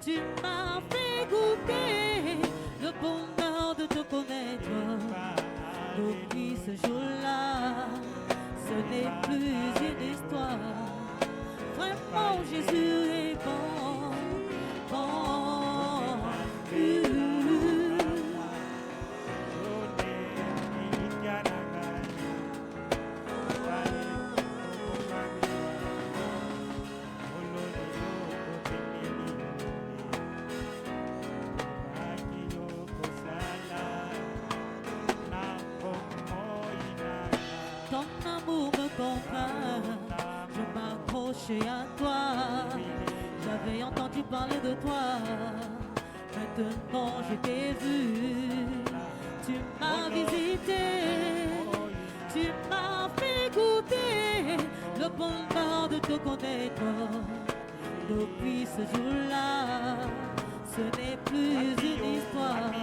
Tu m'as fait goûter le bonheur de te connaître. Depuis ce jour-là, ce n'est plus une histoire. Vraiment, Jésus est bon, bon. Ton amour me contraint, je m'accrochais à toi. J'avais entendu parler de toi, maintenant je t'ai vu. Tu m'as visité, tu m'as fait goûter le bonheur de te connaître. Depuis ce jour-là, ce n'est plus une histoire.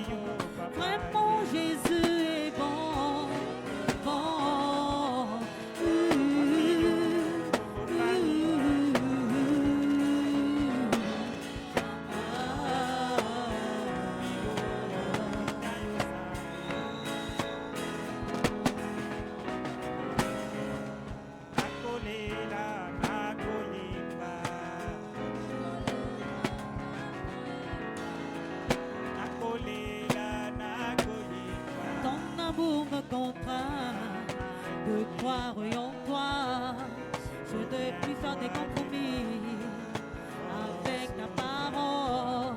Vraiment, Jésus est bon, bon. Ton amour me contraint de croire en toi. Je ne puis faire des compromis avec ta parole.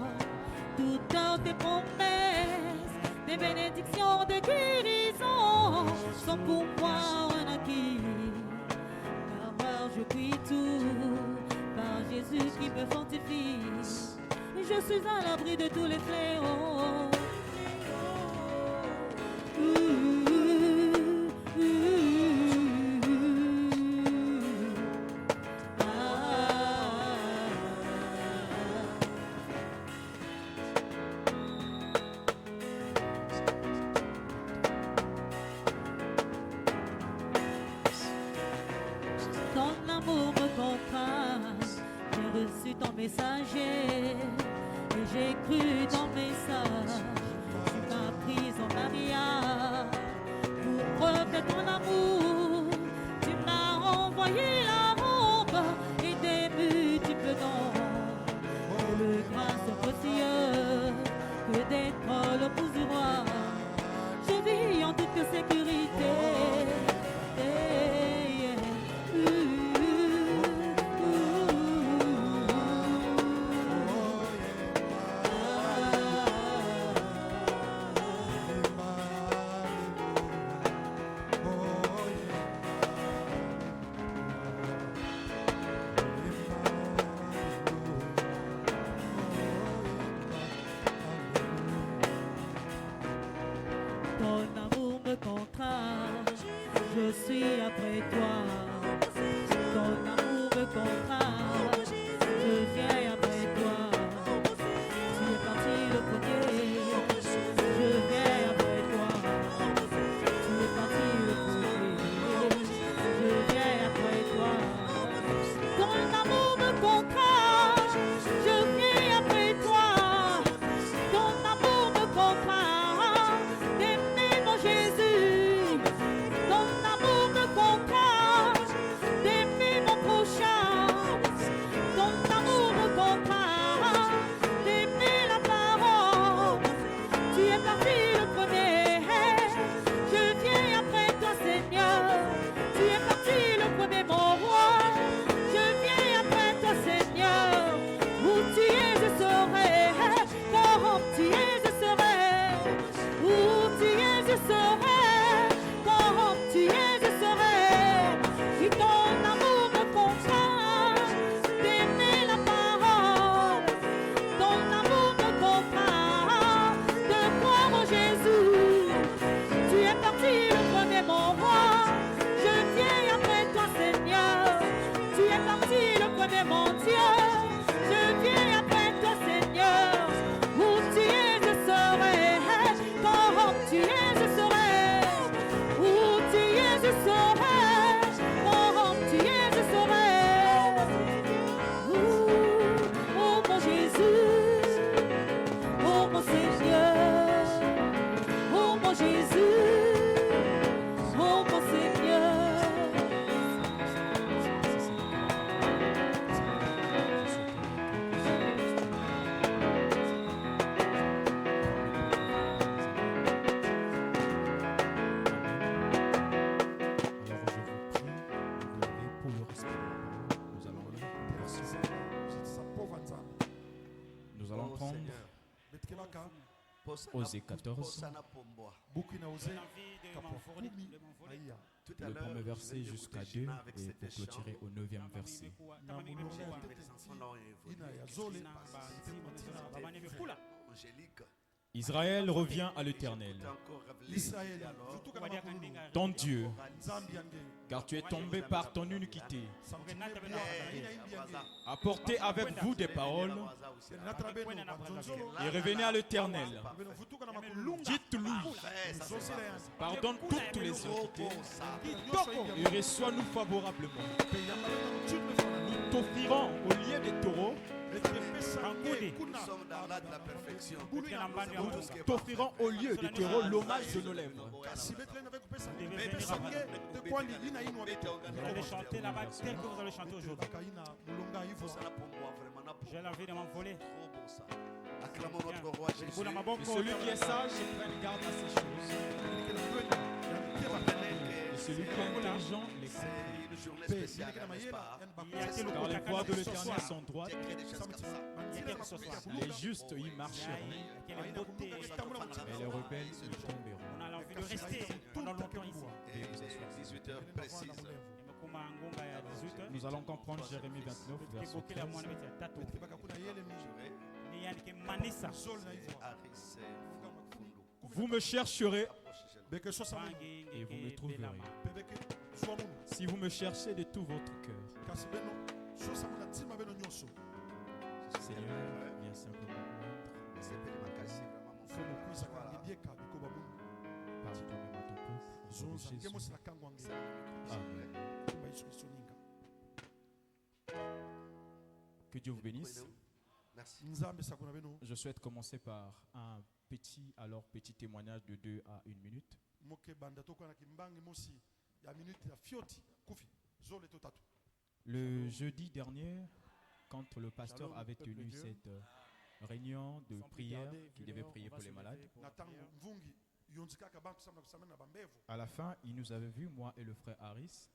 Toutes tes promesses, des bénédictions, des guérisons sont pour moi un acquis. Car je puis tout par Jésus qui me fortifie. Et je suis à l'abri de tous les fléaux. Ton amour me contraint, j'ai reçu ton messager et j'ai cru ton message. Tu m'as pris en Maria pour preuve de ton amour. Tu m'as envoyé la robe et des multiples dons. Le grâce précieux que d'être l'épouse du roi. Je vis en toute sécurité. Ton amour me contraint, je suis après toi. Ton amour me contraint, je viens après toi. Tu es parti le premier, je viens après toi. Tu es parti le premier, je viens après toi. Ton amour me contraint, je viens après toi. Ton amour me contraint. Jésus, ton amour me contraint d'aimer mon prochain. Nous allons Oh, prendre Seigneur. betekebaka Osée 14, Posana pomboa. buku na oze J'ai envie de kapwa m'envoler, kumi de m'envoler. na iya Tout à le l'heure, premier je verset viens jusqu'à d'écouter 2 Gina avec et ses pour chants. clôturer au 9e verset. na mulonga ya Les tete enfants l'ont évolué. ina ya Qu'est-ce zole qui se passe? Babani bekula. Angélique. Israël revient à l'Éternel, J'écoute encore révélé israeli alors. vutuka na makululu ton Dieu, nzambi yange car tu es tombé par ton iniquité. samtine bwa na ina imbi yange Apportez avec vous des paroles natala beno banzonzolo et revenez à l'Éternel. beno vutuka na makululu Dites-lui, zosila yange pardonne toutes les iniquités nyonso imbi et yange reçois-nous favorablement. mpe yamba beno tune mefana Nous t'offrirons au lieu des taureaux, etepesa nge Nous kuna sommes dans l'art de la perfection. bulu ina nous t'offrirons au lieu des taureaux l'hommage de nos lèvres. kasi betelene vekupesa pesa nge tekwandi ina inwa beto Vous allez chanter là-bas tel que vous allez chanter aujourd'hui. baka ina mulonga ivo Posana pomboa, vraiment, na J'ai l'envie de m'envoler. trop beau ça. Acclamons notre roi Jésus. Kuna Et maboko. celui qui est sage prenne garde à ces choses. Et celui qui est intelligent les C'est comprend. une journée spéciale, n'est-ce pas? Car les voies de l'Éternel sont droites, J'ai créé des choses comme ça. les justes y marcheront, Quelle beauté. mais les rebelles y tomberont. On a l'envie de rester pendant longtemps ici. Et 18h précise. Nimekuma ngonga ya 18. Nous allons comprendre Jérémie 29, verset Kibokela 13. mwana beti ya tatu. Juré, Ni yanike manisa. Harris, Fundu. Vous me chercherez beke sosa munu Bangi et vous me ngeke trouverez. belama. mpe beke zwa munu Si vous me cherchez de tout votre cœur. kasi beno sosa munu na ntima beno nyonso Seigneur, viens simplement moindre. C'est Pélimakasi, vraiment mon fo frère. mokwisaka Voilà. libieka bikoba munu Parle toi-même à ton peuple. Au nom de zonza nge Jésus. mosila kango ange Amen. tumba yesu kristo ninga Que Dieu vous bénisse. Merci. nzambe sakuna beno Je souhaite commencer par un petit témoignage de 2 à 1 minute. moke banda tokwanaki mbangi mosi ya minute ya fioti kufi zole to tatu Le jeudi dernier, quand le pasteur avait tenu cette réunion de prière, qui devait prier pour les malades, na ntango mvungi yonzi kaka bantu samna kusamana na bambevu à la fin, il nous avait vu, moi et le frère Harris.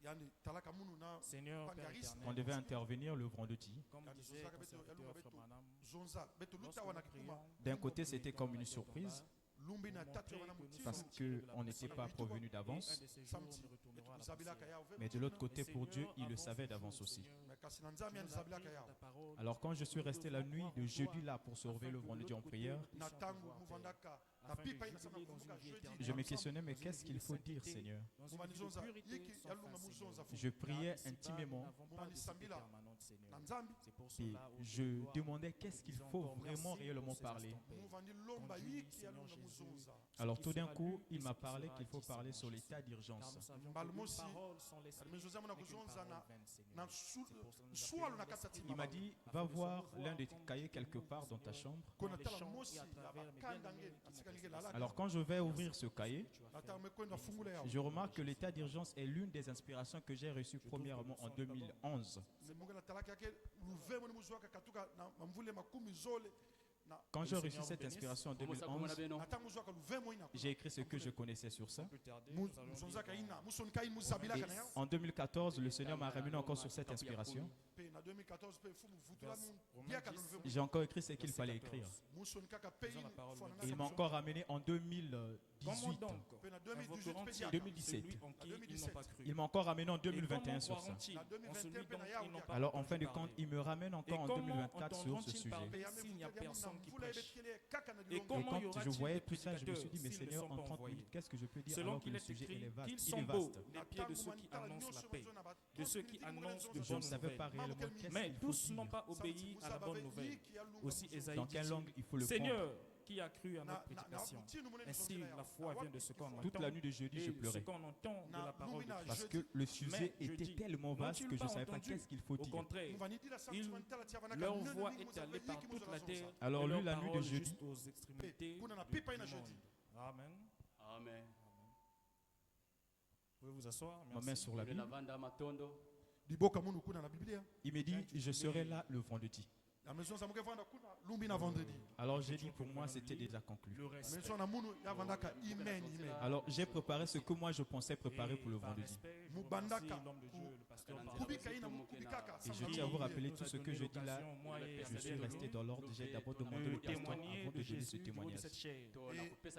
yani talaka munu na Seigneur, Père Pangaris, éternel, On devait intervenir le vendredi. comme Yani disait Zozaka ton beto, serviteur Yalunga Frère beto. Branham, zonza beto lorsque luta wana nous kikuma prions, D'un côté, c'était comme une surprise lumbi na tatu wana parce mutima qu'on n'était pas prévenu d'avance. samti beto muzabilaka yao Mais de l'autre côté, pour Dieu, il le savait d'avance aussi. mais kasi na nzambe yani zabilaka yao Alors quand je suis resté la nuit de jeudi là pour sauver le vendredi en prière, na ntango muvandaka na pipa ina samna kuvuka jeudi je me questionnais, mais qu'est-ce qu'il faut dire, Seigneur? muvani zonza yiki yalunga muzonza fu Je priais intimement muvani sambila na nzambi et je demandais qu'est-ce qu'il faut vraiment réellement parler. muvani lomba yiki yalunga muzonza Alors tout d'un coup, il m'a parlé qu'il faut parler sur l'état d'urgence. mbala mosi alime zonza mona kuzonza na swalo na kati ya Il ntima m'a dit, va voir l'un de tes cahiers quelque part dans ta chambre. kona tala mosi ya bakanda nge atika nge lalaka Alors quand je vais ouvrir ce cahier, nataka mekwenda fungula yao je remarque que l'état d'urgence est l'une des inspirations que j'ai reçues premièrement en 2011. mungu natalaka yake luvemo ni muzwaka katuka na mvule makumi zole na Quand j'ai reçu cette inspiration en 2011, nataka muzwaka luvemo ina j'ai écrit ce que je connaissais sur ça. muzonzaka ina musonika ina muzabilaka na yao En 2014, le Seigneur m'a ramené encore sur cette inspiration. pe na 2014 pe fumu vutula mu biaka na luvemo J'ai encore écrit ce qu'il fallait écrire. musonikaka pe ina Et il m'a encore ramené en 2018. pe na 2018 pe diaka 2017. en qui ils n'ont pas cru. Il m'a encore ramené en 2021 sur ça. na 2021 pe na yao diaka Alors en fin de compte, il me ramène encore en 2024 sur ce sujet. pe ya S'il n'y a mefuta personne qui mvula prêche. ebetele kaka na Et dilongo Et comment y quand aura-t-il je voyais des tout ça, je me suis dit, mais prédicateurs s'ils ne Seigneur, sont en pas 30 envoyés? minutes, qu'est-ce que je peux dire Selon alors que qu'il le est sujet il est écrit vaste, qu'ils il sont est beaux, vaste. les pieds de ceux qui annoncent la paix, de ceux qui annoncent de Je ne bonnes savais pas nouvelles. réellement qu'est-ce Mais qu'il faut tous n'ont dire. pas obéi à la bonne nouvelle. Aussi Esaïe Dans quelle dit, langue il faut le prendre. Seigneur, qui a cru à notre prédication? Ainsi, la foi vient de ce qu'on Toute entend la nuit de jeudi, je et ce pleurais. qu'on entend de la parole de Christ. Parce que le sujet Mais je était dis, tellement vaste n'ont-ils que je ne pas savais pas entendu? qu'est-ce qu'il faut Au dire. contraire, leur voix est allée par toute la terre. Alors et lui, leur la nuit de parole jeudi, jusqu'aux extrémités kuna na du pipa ina monde. jeudi Amen. Amen. Vous pouvez vous asseoir. ma main Merci. sur la Bible, Lavanda Matondo. liboka munu kuna na biblia il me dit, je serai là le vendredi. La maison ça mouke vanda kuna lumbi na vendredi. Alors j'ai dit pour moi c'était déjà conclu. Le respect. Maison na munu ya vanda ka imen. Alors j'ai préparé ce que moi je pensais préparer pour le Par vendredi. respect, je Mubandaka. remercie l'homme de Dieu, le pasteur Barnabas. Kubika ina mukubikaka. Et je tiens à vous rappeler tout ce que je dis là. Je suis resté dans l'ordre. J'ai d'abord demandé le pasteur avant de donner ce témoignage. Et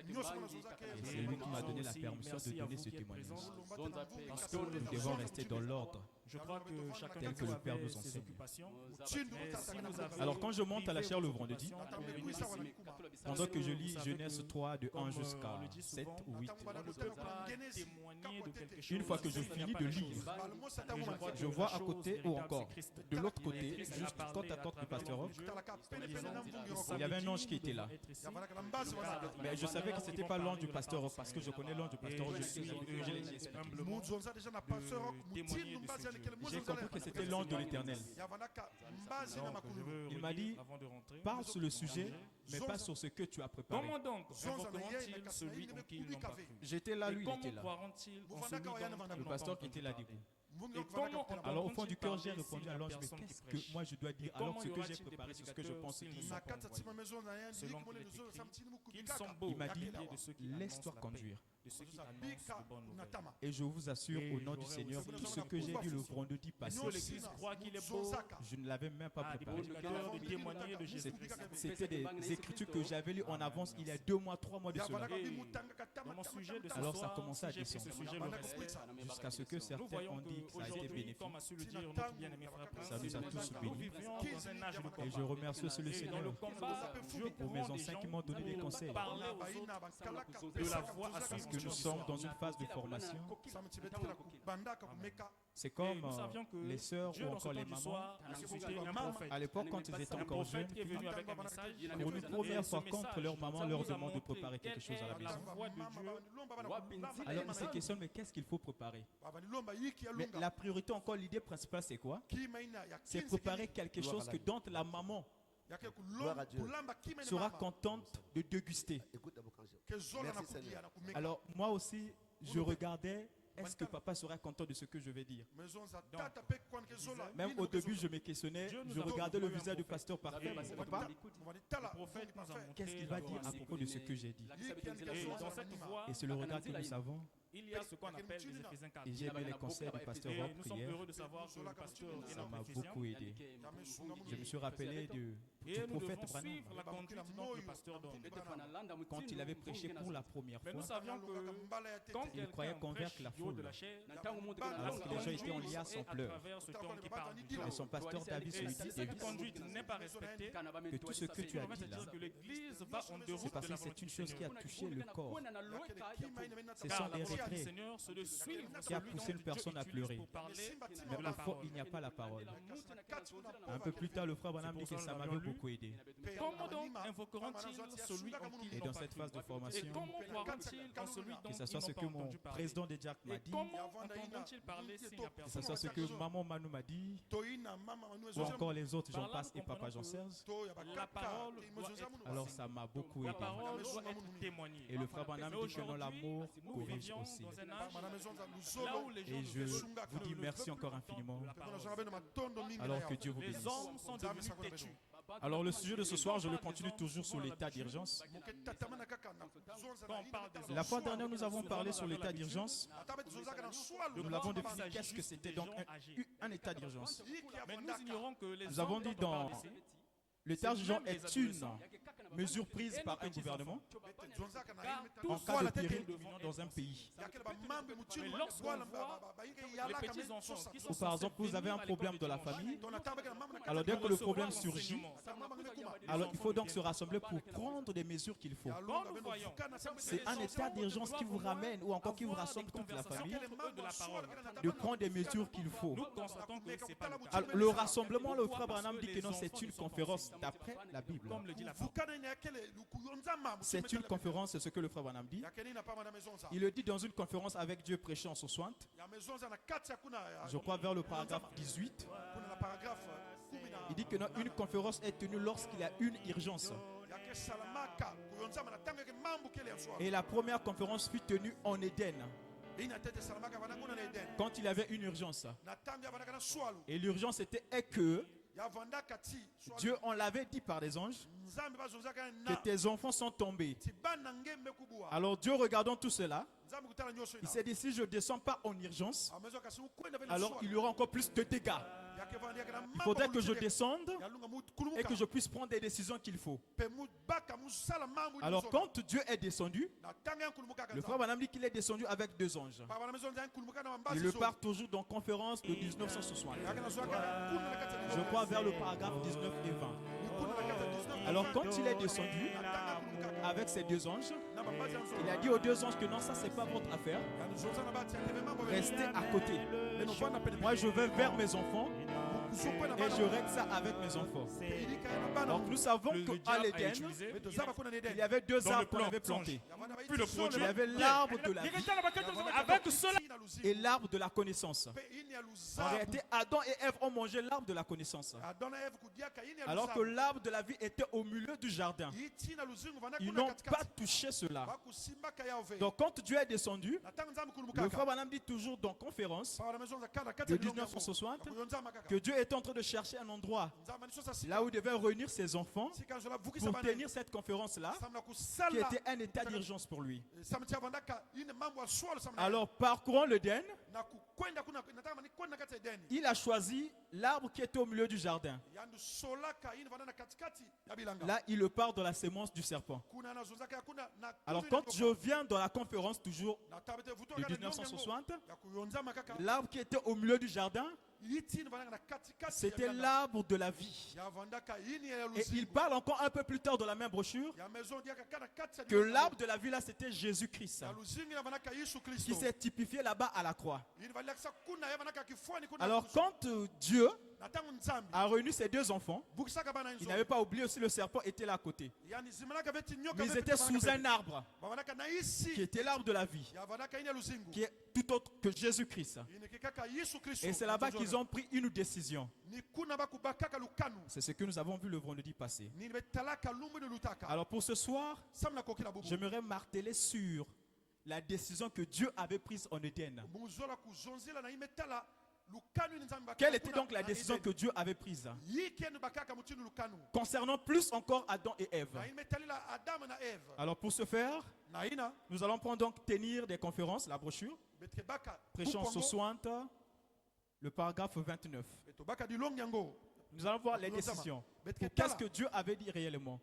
c'est lui qui m'a donné la permission de donner ce témoignage. Nous devons rester dans l'ordre Je crois que chacun tel que le Père nous ses enseigne. occupations. Mais si vous avez Alors quand je monte à la chaire le vendredi, témoigner pendant que je lis Genèse 3 de 1 comme, jusqu'à on le dit 7 souvent, ou 8, on ne peut pas témoigner de quelque chose. une fois que je s'il n'y a finis pas de la lire, chose. je vois à chose côté ou véritable, encore c'est Christ. de l'autre côté, Et Christ a juste parlé côte à côte du pasteur Roch, Il y avait un ange qui était là. Mais je savais que ce n'était pas l'ange du pasteur Roch parce que je connais l'ange du pasteur Roch. Je suis humblement J'ai compris que c'était l'ange de l'Éternel. Il m'a dit, parle sur le sujet, mais pas sur ce que tu as préparé. Comment donc invoqueront-ils celui en qui ils n'ont pas cru? J'étais là, Et lui, il comment était là. croiront-ils en celui dont ils Le n'ont pas pasteur qui entendu était là parler? debout. Et comment Alors au fond du cœur, j'ai parler répondu si à la l'ange, mais personne qui qu'est-ce prêche? que moi je dois dire Et alors comment ce y que j'ai aura-t-il des préparé, c'est ce que je prédicateurs pense s'ils dire. ne sont pas envoyés? Selon qu'il est écrit qu'ils sont beaux Il m'a dit, de ceux qui laisse-toi annoncent la paix, conduire. de ceux qui annoncent de bonnes nouvelles. Et je vous assure Et au nom du j'aurais Seigneur, aussi tout ce que j'ai dit le vendredi passé, Est-ce que l'Église croit qu'il est beau? je ne l'avais même pas Des préparé. prédicateurs de témoigner de Jésus. C'était des écritures que j'avais lues en avance il y a 2 mois, 3 mois de cela. Dans mon sujet de ce Alors soir, ça commençait à si j'ai pris ce descendre. sujet, le respect. Jusqu'à ce que Nous certains voyons ont dit que ça a été qu'aujourd'hui, bénéfique. comme a su le dire notre bien-aimé frère Prince, Ça nous a tous nous bénis. vivions dans un âge de Et je combat. remercie aussi le Et dans Seigneur le combat, Dieu pour mes anciens qui m'ont donné des conseils. parler aux autres de la voie à Parce suivre que sur nous le sommes soir. dans une phase de formation. C'est Et comme nous savions que les sœurs Dieu, ou dans ce encore temps les du mamans. soir, a suscité un prophète. À l'époque, quand ils étaient Un encore jeunes, prophète qui est venu avec un message. pour une première fois, quand leur maman ça leur nous a demande de montré préparer quelque chose à la quelle est maison, la voie de Dieu. alors ils se questionnent, mais qu'est-ce qu'il faut préparer? Mais la priorité, encore l'idée principale, c'est quoi? C'est préparer quelque chose que dont la maman sera contente de déguster. Écoute d'abord quand je... Merci Seigneur. Alors moi aussi, je regardais, est-ce que papa sera content de ce que je vais dire? Même au début, je me questionnais, je regardais le visage du pasteur parfait. Papa, Le prophète nous a montré qu'est-ce qu'il va dire à propos de ce que j'ai dit? Et dans cette voie, Et c'est le regard que nous avons. il y a ce qu'on appelle les Éphésiens 4. Et j'ai aimé les conseils du pasteur Et Rob nous sommes hier. heureux de savoir que le pasteur est Ça notre m'a Éphésiens. beaucoup aidé. Je me suis rappelé du Et nous prophète devons Branham suivre la conduite dont le pasteur donne. quand il avait prêché pour la première Mais nous fois. savions que quand Il croyait quelqu'un convaincre prêche la du haut de foule. la chair, Alors que les gens étaient en liasse, en à pleurs. travers ce temps qui parle du Et diable. son pasteur David se Et lui si dit, cette David, conduite n'est pas respectée, que tout ce que tu as dit là, c'est-à-dire que l'Église va en c'est déroute parce de la que volonté c'est une du chose qui a Seigneur. touché le corps. Ce Car sont la des volonté du regrets Seigneur, c'est de suivre qui a celui poussé dont une Dieu personne à utilise pleurer. pour parler Mais de la au fond, parole. il n'y a pas la parole. Un peu plus tard, le frère Branham dit que ça m'avait beaucoup aidé. Comment donc invoqueront-ils celui en qui ils Et n'ont dans pas cette cru? phase de Et formation, comment croiront-ils en celui dont que ce ils soit ce n'ont que pas mon entendu parler? président de Jack m'a Et dit, comment entendront-ils parler s'il n'y a que ce personne? soit ce que maman Manu m'a dit, ou encore les autres, Jean Passe et Papa Jean Serge. La parole doit être Alors ça m'a beaucoup La aidé. parole doit être témoignée. Et le frère Branham Mais dit que non, aujourd'hui, l'amour nous corrige vivions aussi. dans un âge là où les gens Et ne je veulent vous dis ne merci veulent encore plus infiniment. entendre la parole. Alors que Dieu vous Les bénisse. hommes sont devenus têtus. Alors le sujet de ce soir, je le continue toujours sur l'état d'urgence. Quand on parle des La hommes, fois dernière, nous avons parlé sur l'état d'urgence. Nous l'avons croire défini qu'il qu'est-ce s'agit que c'était des donc gens âgés. un état d'urgence. Mais nous ignorons que les Nous avons hommes dit dont on dans parle ici, l'état d'urgence même les est une adolescents. mesure prise par un gouvernement en tous cas de ceux qui péril devront dans un pays. Mais lorsqu'on voit les petits-enfants qui sont Ou par exemple, vous avez un problème dans la famille. Alors dès que le problème surgit, alors il faut donc se rassembler pour prendre des mesures qu'il faut. quand nous voyons C'est un état d'urgence qui vous ramène ou encore qui vous rassemble toute la famille de la parole, de prendre des mesures qu'il faut. nous constatons que c'est pas le cas. Alors, le rassemblement, le frère Branham dit que non, c'est une conférence d'après la Bible. Comme le dit la parole. C'est une conférence, c'est ce que le frère Branham dit. Il le dit dans une conférence avec Dieu prêché en 60, je crois vers le paragraphe 18. Il dit que non, une conférence est tenue lorsqu'il y a une urgence. Et la première conférence fut tenue en Éden, quand il y avait une urgence. Et l'urgence était que Dieu, on l'avait dit par les anges, que tes enfants sont tombés. Alors Dieu, regardant tout cela, il s'est dit, si je ne descends pas en urgence, alors il y aura encore plus de dégâts. Il faudrait que je descende et que je puisse prendre des décisions qu'il faut. Alors quand Dieu est descendu, le frère Branham dit qu'il est descendu avec 2 anges. Il le part toujours dans conférence de 1960. Je crois vers le paragraphe 19 et 20. Alors quand il est descendu avec ces 2 anges, il a dit aux 2 anges que non, ça c'est pas votre affaire. Restez à côté. Moi je vais vers mes enfants et je règle ça avec mes enfants. Donc nous savons qu'à l'Éden, il y avait 2 arbres qu'on avait plantés. Il y avait l'arbre de la vie et l'arbre de la connaissance. En réalité, Adam et Ève ont mangé l'arbre de la connaissance. Alors que l'arbre de la vie était au milieu du jardin. Ils n'ont pas touché cela. Donc quand Dieu est descendu, le frère Branham dit toujours dans conférence de 1960 que Dieu est en train de chercher un endroit là où il devait réunir ses enfants pour tenir cette conférence-là, qui était un état d'urgence pour lui. Alors parcourant l'Éden, il a choisi l'arbre qui était au milieu du jardin. Là, il part dans la sémence du serpent. Alors quand je viens dans la conférence toujours de 1960, l'arbre qui était au milieu du jardin, c'était l'arbre de la vie. Et il parle encore un peu plus tard dans la même brochure que l'arbre de la vie là, c'était Jésus-Christ, qui s'est typifié là-bas à la croix. Alors quand Dieu a réuni ses 2 enfants, il n'avait pas oublié aussi le serpent était là à côté. Mais ils étaient sous un arbre qui était l'arbre de la vie, qui est tout autre que Jésus-Christ. Et c'est là-bas qu'ils ont pris une décision. C'est ce que nous avons vu le vendredi passé. Alors pour ce soir, j'aimerais marteler sur la décision que Dieu avait prise en Éden. Quelle était donc la décision que Dieu avait prise concernant plus encore Adam et Ève? Alors pour ce faire, nous allons prendre donc tenir des conférences, la brochure, prêchant 60, le paragraphe 29. Nous allons voir les décisions. Qu'est-ce que Dieu avait dit réellement?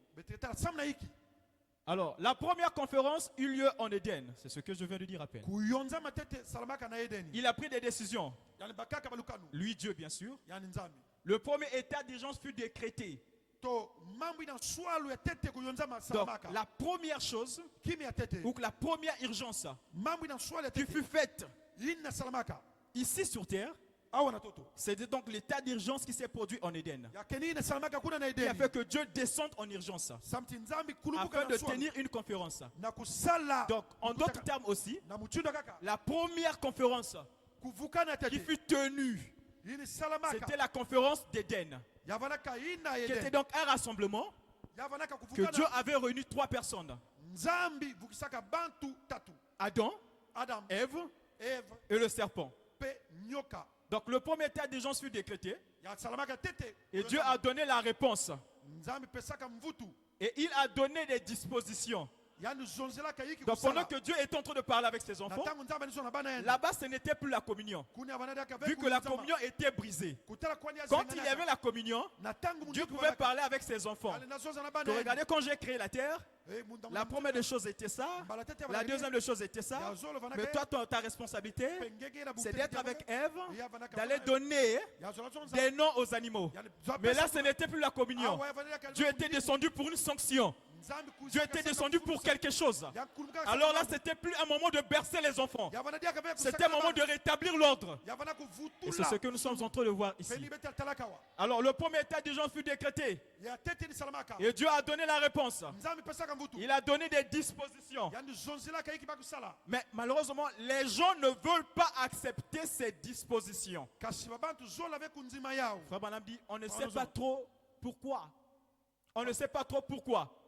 Alors, la première conférence eut lieu en Éden. C'est ce que je viens de dire à peine. Il a pris des décisions. Lui, Dieu, bien sûr. Le premier état d'urgence fut décrété. Donc, la première chose, ou la première urgence qui fut faite ici sur terre, c'était donc l'état d'urgence qui s'est produit en Éden. Qui a fait que Dieu descende en urgence afin de tenir une conférence. Donc, en d'autres termes aussi, la première conférence qui fut tenue, c'était la conférence d'Éden, qui était donc un rassemblement que Dieu avait réuni 3 personnes. Adam, Ève et le serpent. Donc le premier état d'urgence fut décrété et Dieu a donné la réponse. Et il a donné des dispositions. Donc pendant que Dieu est en train de parler avec ses enfants, là-bas ce n'était plus la communion. Vu que la communion était brisée. Quand il y avait la communion, Dieu pouvait parler avec ses enfants. Que regardez, quand j'ai créé la terre, la première des choses était ça, la deuxième des choses était ça. Mais toi, ta responsabilité, c'est d'être avec Ève, d'aller donner des noms aux animaux. Mais là, ce n'était plus la communion. Dieu était descendu pour une sanction. Dieu était descendu pour quelque chose. Alors là, c'était plus un moment de bercer les enfants. C'était un moment de rétablir l'ordre. Et c'est ce que nous sommes en train de voir ici. Alors le premier état d'urgence fut décrété. Et Dieu a donné la réponse. Il a donné des dispositions. Mais malheureusement, les gens ne veulent pas accepter ces dispositions. Frère Branham dit, on ne sait pas trop pourquoi. On ne sait pas trop pourquoi.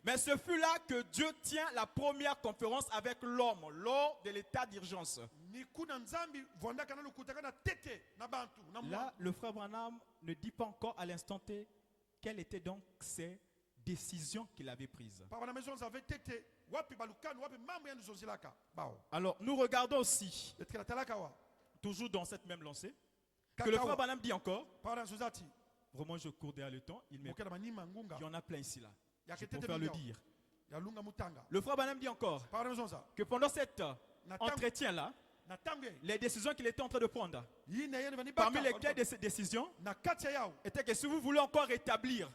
Mais ce fut là que Dieu tient la première conférence avec l'homme lors de l'état d'urgence. Là, le frère Branham ne dit pas encore à l'instant T quelles étaient donc ces décisions qu'il avait prises. Alors, nous regardons aussi, toujours dans cette même lancée, que le frère Branham dit encore, vraiment je cours derrière le temps, il y en a plein ici là, je préfère le dire. Le frère Branham dit encore que pendant cet entretien là, les décisions qu'il était en train de prendre, parmi lesquelles de ces décisions, était que si vous voulez encore rétablir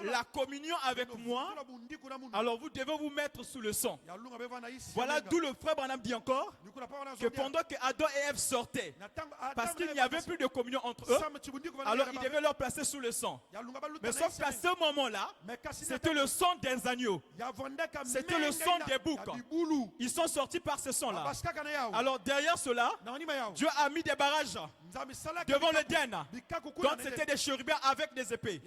la communion avec moi, alors vous devez vous mettre sous le sang. Voilà d'où le frère Branham dit encore que pendant que Adam et Ève sortaient, parce qu'il n'y avait plus de communion entre eux, alors il devait leur placer sous le sang. Mais sauf qu'à ce moment-là, c'était le sang des agneaux, c'était le sang des boucs. Ils sont sortis par ce sang-là. Alors derrière cela, Dieu a mis des barrages devant l'Éden. Donc c'était des chérubins avec des épées.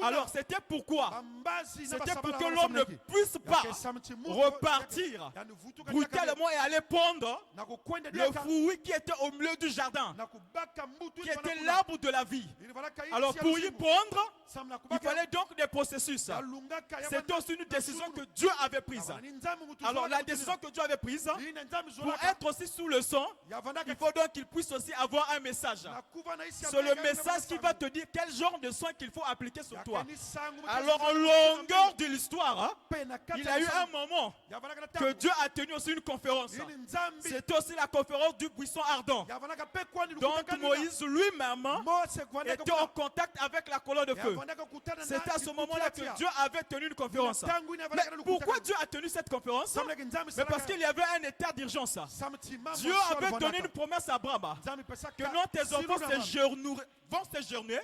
Alors c'était pourquoi? C'était pour que l'homme ne puisse pas repartir brutalement et aller prendre le fruit qui était au milieu du jardin, qui était l'arbre de la vie. Alors pour y prendre, il fallait donc des processus. C'était aussi une décision que Dieu avait prise. Alors la décision que Dieu avait prise, pour être aussi sous le sang, il faut donc qu'il puisse aussi avoir un message. C'est le message qui va te dire quel genre de soin qu'il faut appliquer sur toi. Alors en longueur de l'histoire, il y a eu un moment que Dieu a tenu aussi une conférence. C'était aussi la conférence du buisson ardent. Donc Moïse lui-même était en contact avec la colonne de feu. C'est à ce moment-là que Dieu avait tenu une conférence. Mais pourquoi Dieu a tenu cette conférence? Mais parce qu'il y avait un état d'urgence. Dieu avait donné une promesse à Abraham que non, tes enfants vont séjourner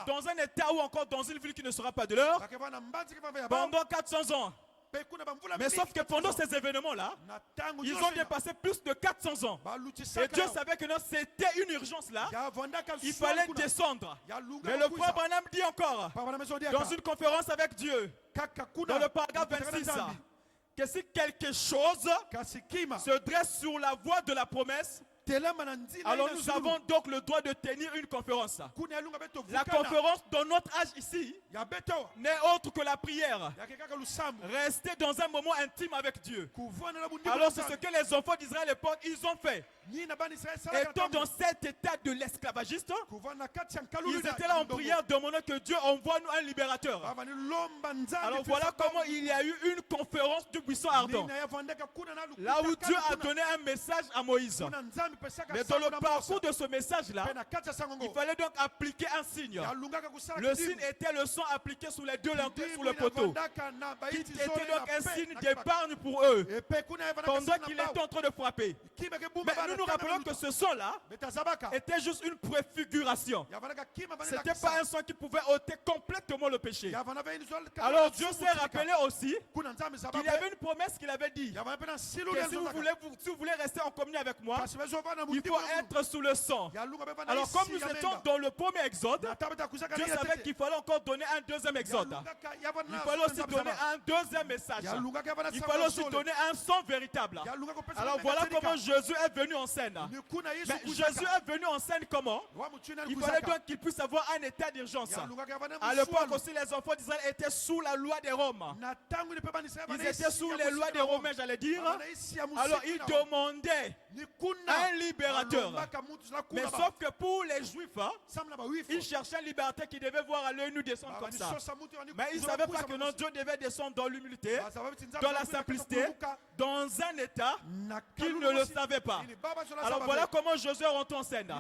dans un état ou encore dans une ville qui ne sera pas de leur pendant 400 ans. Mais sauf que pendant ces événements-là, ils ont dépassé plus de 400 ans. Et Dieu savait que non, c'était une urgence là. Il fallait descendre. Mais le frère Branham dit encore, dans une conférence avec Dieu, dans le paragraphe 26, que si quelque chose se dresse sur la voie de la promesse, alors nous avons donc le droit de tenir une conférence. La conférence dans notre âge ici n'est autre que la prière. Rester dans un moment intime avec Dieu. Alors c'est ce que les enfants d'Israël à l'époque ils ont fait. Étant dans cet état de l'esclavagiste, ils étaient là en prière demandant que Dieu envoie nous un libérateur. Alors voilà comment il y a eu une conférence du buisson ardent. Là où Dieu a donné un message à Moïse. Mais dans le parcours de ce message-là, il fallait donc appliquer un signe. Le signe était le sang appliqué sous les deux lentilles sous le poteau, qui était donc un signe d'épargne pour eux, pendant qu'il était en train de frapper. Mais nous nous rappelons que ce sang-là était juste une préfiguration. Ce n'était pas un sang qui pouvait ôter complètement le péché. Alors Dieu s'est rappelé aussi qu'il y avait une promesse qu'il avait dit, que si vous voulez rester en communion avec moi, il faut être sous le sang. Alors comme nous étions dans le premier exode, Dieu savait qu'il fallait encore donner un deuxième exode. Il fallait aussi donner un deuxième message. Il fallait aussi donner un sang véritable. Alors voilà comment Jésus est venu en scène. Mais Jésus est venu en scène comment? Il fallait donc qu'il puisse avoir un état d'urgence. À l'époque aussi les enfants d'Israël étaient sous la loi des Romains. Ils étaient sous les lois des Romains, j'allais dire. Alors ils demandaient un libérateur. Mais sauf que pour les Juifs, ils cherchaient un libérateur qui devait voir à l'œil nu descendre comme ça. Mais ils ne savaient pas que notre Dieu devait descendre dans l'humilité, dans la simplicité, dans un état qu'ils ne le savaient pas. Alors voilà comment Jésus rentre en scène.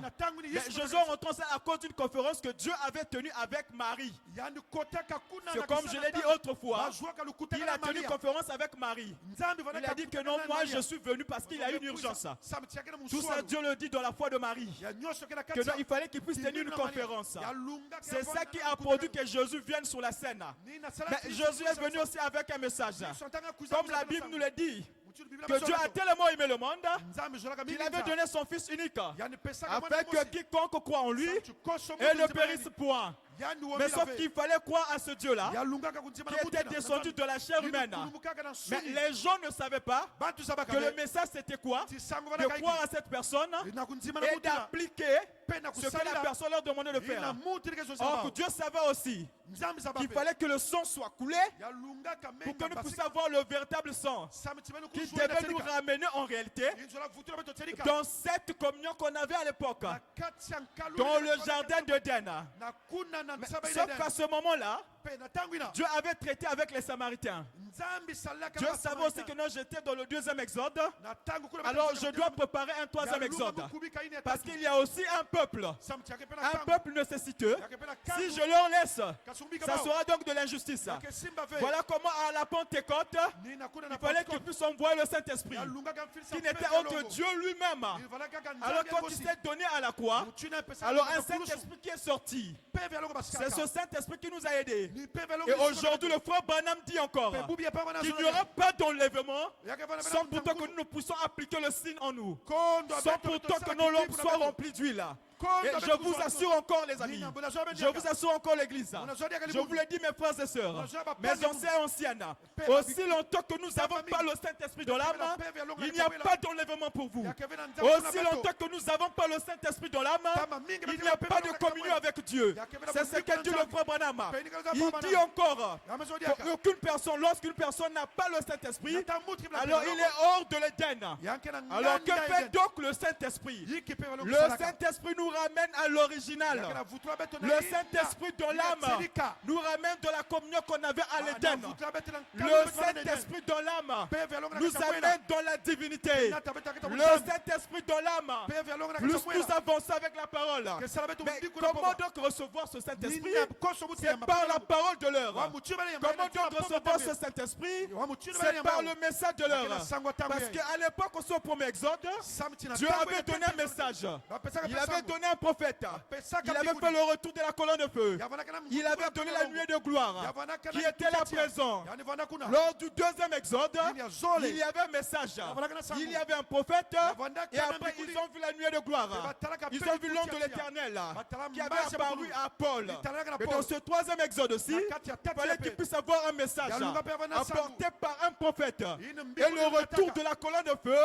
Mais Jésus rentre en scène à cause d'une conférence que Dieu avait tenue avec Marie. C'est comme je l'ai dit autrefois, il a tenu une conférence avec Marie. Il a dit que non, moi je suis venu parce qu'il y a une urgence. Tout ça Dieu le dit dans la foi de Marie. Que non, il fallait qu'il puisse tenir une conférence. C'est ça qui a produit que Jésus vienne sur la scène. Mais Jésus est venu aussi avec un message. Comme la Bible nous le dit, que Dieu a tellement aimé le monde qu'il avait donné son Fils unique afin que quiconque croit en lui et ne périsse point Mais sauf qu'il fallait croire à ce Dieu-là qui était descendu de la chair humaine. Mais les gens ne savaient pas que le message c'était quoi? De croire à cette personne et d'appliquer ce que la personne leur demandait de faire. Or, Dieu savait aussi qu'il fallait que le sang soit coulé pour que nous puissions avoir le véritable sang qui devait nous ramener en réalité dans cette communion qu'on avait à l'époque, dans le jardin d'Éden. Sauf qu'à ce moment-là, Dieu avait traité avec les Samaritains. Dieu savait aussi que nous j'étais dans le deuxième exode. Alors je dois préparer un troisième exode. Parce qu'il y a aussi un peuple nécessiteux. Si je leur laisse, ça sera donc de l'injustice. Voilà comment à la Pentecôte, il fallait qu'ils puissent envoyer le Saint-Esprit, qui n'était autre que Dieu lui-même. Alors quand il s'est donné à la croix, alors un Saint-Esprit qui est sorti, c'est ce Saint-Esprit qui nous a aidés. Et aujourd'hui le frère Branham dit encore qu'il n'y aura pas d'enlèvement sans pourtant que nous puissions appliquer le signe en nous, sans pourtant que nos lampes soient remplies d'huile. Et je vous assure encore les amis, je vous assure encore l'église, je vous le dis mes frères et sœurs, mes anciens et anciennes, aussi longtemps que nous n'avons pas le Saint-Esprit dans l'âme, il n'y a pas d'enlèvement pour vous. Aussi longtemps que nous n'avons pas le Saint-Esprit dans l'âme, il n'y a pas de communion avec Dieu. C'est ce que dit le frère Branham. Il dit encore qu'aucune personne, lorsqu'une personne n'a pas le Saint-Esprit, alors il est hors de l'Éden. Alors que fait donc le Saint-Esprit? Le Saint-Esprit nous ramène à l'original. Le Saint-Esprit de l'âme nous ramène de la communion qu'on avait à l'Éden. Le Saint-Esprit de l'âme nous amène dans la divinité. Le Saint-Esprit de l'âme, plus nous avançons avec la parole. Mais comment donc recevoir ce Saint-Esprit? C'est par la parole de l'heure. Comment donc recevoir ce Saint-Esprit? C'est par le message de l'heure. Parce qu'à l'époque, au son premier exode, Dieu avait donné un message. Il avait donné un prophète. Il avait fait le retour de la colonne de feu. Il avait donné la nuée de gloire qui était là présent. Lors du deuxième exode, il y avait un message. Il y avait un prophète. Et après, ils ont vu la nuée de gloire. Ils ont vu l'ange de l'Éternel qui avait apparu à Paul. Mais dans ce troisième exode aussi, il fallait qu'il puisse avoir un message apporté par un prophète. Et le retour de la colonne de feu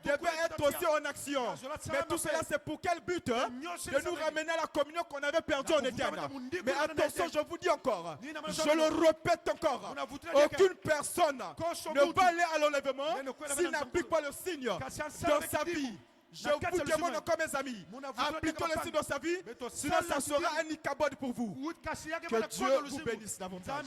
devait être aussi en action. Mais tout cela, c'est pour quel but? De nous ramener à la communion qu'on avait perdue en Éden. Mais attention, je vous dis encore, je le répète encore, aucune personne ne va aller à l'enlèvement s'il n'applique pas le signe dans sa vie. Je vous demande encore mes amis, appliquez le signe dans sa vie, sinon ça sera un icabod pour vous. Que Dieu vous bénisse davantage.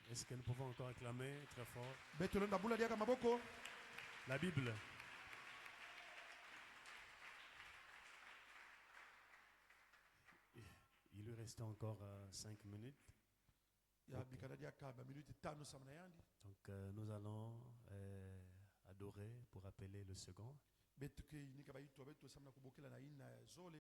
Est-ce que nous pouvons encore acclamer très fort la Bible? Il lui reste encore 5 minutes. Donc nous allons adorer pour appeler le second.